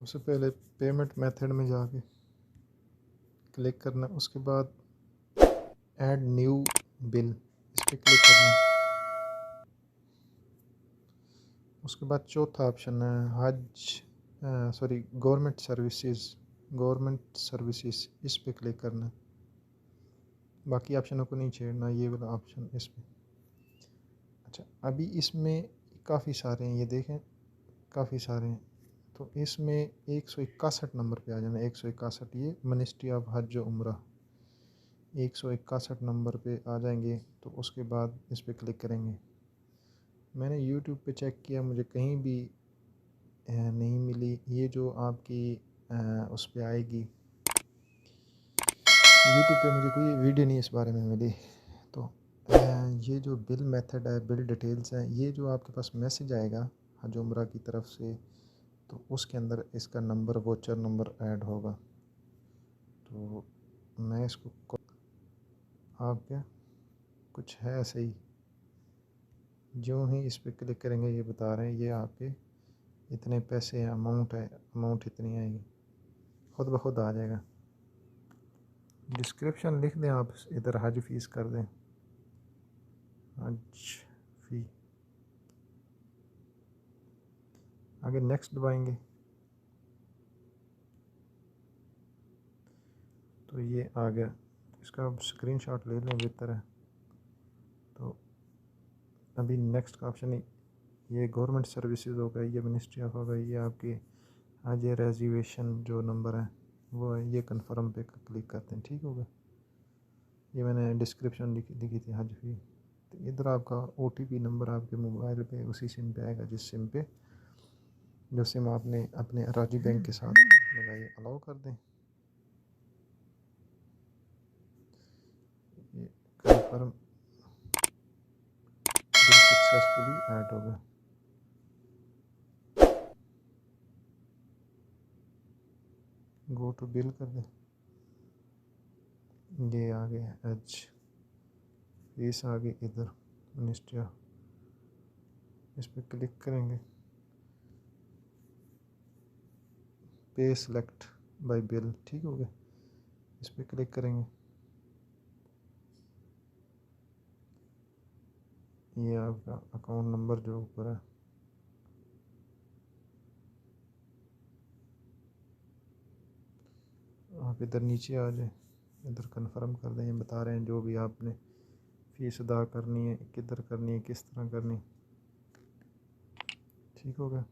सबसे पहले payment method में जाके क्लिक करना, उसके बाद ऐड न्यू बिल इस पर क्लिक करना। उसके बाद चौथा ऑप्शन है गवर्नमेंट सर्विसेज इस पर क्लिक करना। बाकी ऑप्शनों को नहीं छेड़ना, ये वाला ऑप्शन इस पर। अच्छा, अभी इसमें काफ़ी सारे हैं, ये देखें काफ़ी सारे हैं। तो इसमें 161 नंबर पे आ जाना। 161 ये मिनिस्ट्री ऑफ हज उम्रा, 161 नंबर पे आ जाएंगे। तो उसके बाद इस पर क्लिक करेंगे। मैंने यूट्यूब पे चेक किया, मुझे कहीं भी नहीं मिली। ये जो आपकी उस पर आएगी यूट्यूब पे, मुझे कोई वीडियो नहीं इस बारे में मिली। तो ये जो बिल मेथड है, बिल डिटेल्स हैं, ये जो आपके पास मैसेज आएगा हज उम्रा की तरफ से, तो उसके अंदर इसका नंबर, वोचर नंबर ऐड होगा। तो मैं इसको आप क्या कुछ है ऐसे ही, जो ही इस पर क्लिक करेंगे ये बता रहे हैं ये आपके इतने पैसे हैं, अमाउंट इतनी आएगी, खुद ब खुद आ जाएगा। डिस्क्रिप्शन लिख दें आप, इधर हज फीस कर दें, हज फी। आगे नेक्स्ट दबाएंगे तो ये आ गया। इसका स्क्रीनशॉट ले लें, बेहतर है। तो अभी नेक्स्ट का ऑप्शन ये गवर्नमेंट सर्विसेज हो गई, ये मिनिस्ट्री ऑफ हो गई, ये आपकी हज रेजर्वेशन जो नंबर है वो है, ये कन्फर्म पे क्लिक करते हैं। ठीक होगा, ये मैंने डिस्क्रिप्शन लिखी थी हज फी। तो इधर आपका OTP नंबर आपके मोबाइल पे उसी सिम पे आएगा, जिस सिम पे जो सिम आपने अपने राजी बैंक के साथ लगाई, अलाउ कर दें। ये कन्फर्म बिल सक्सेसफुली ऐड होगा। गो टू बिल कर दें, ये आ गया हज फीस आ गई इधर मिनिस्ट्री। इस पर क्लिक करेंगे, पे सेलेक्ट बाय बिल, ठीक हो गया। इस पर क्लिक करेंगे, ये आपका अकाउंट नंबर जो ऊपर है, आप इधर नीचे आ जाए, इधर कंफर्म कर दें। ये बता रहे हैं जो भी आपने फ़ीस अदा करनी है, किधर करनी है, किस तरह करनी, ठीक हो गया।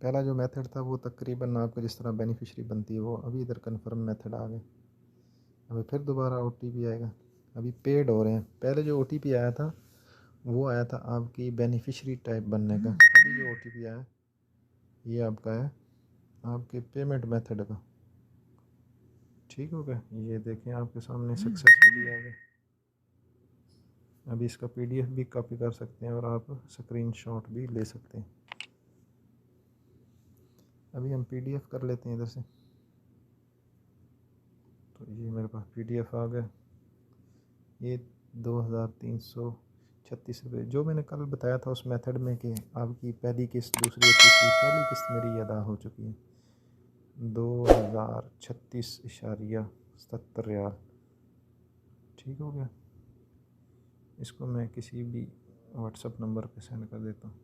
पहला जो मेथड था वो तकरीबन आपको जिस तरह बेनिफिशरी बनती है वो, अभी इधर कंफर्म मेथड आ गए। अभी फिर दोबारा OTP आएगा, अभी पेड हो रहे हैं। पहले जो OTP आया था वो आया था आपकी बेनिफिशरी टाइप बनने का। अभी जो OTP आया ये आपका है आपके पेमेंट मेथड का, ठीक हो गया। ये देखें आपके सामने सक्सेसफुली आ गया। अभी इसका PDF भी कॉपी कर सकते हैं और आप स्क्रीनशॉट भी ले सकते हैं। अभी हम PDF कर लेते हैं इधर से। तो ये मेरे पास PDF आ गया। ये 2336 रुपये जो मैंने कल बताया था उस मेथड में कि आपकी पहली किस्त, दूसरी और तीसरी, पहली किस्त मेरी अदा हो चुकी है 2036.70 रियाल, ठीक हो गया। इसको मैं किसी भी WhatsApp नंबर पे सेंड कर देता हूँ।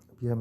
अभी हम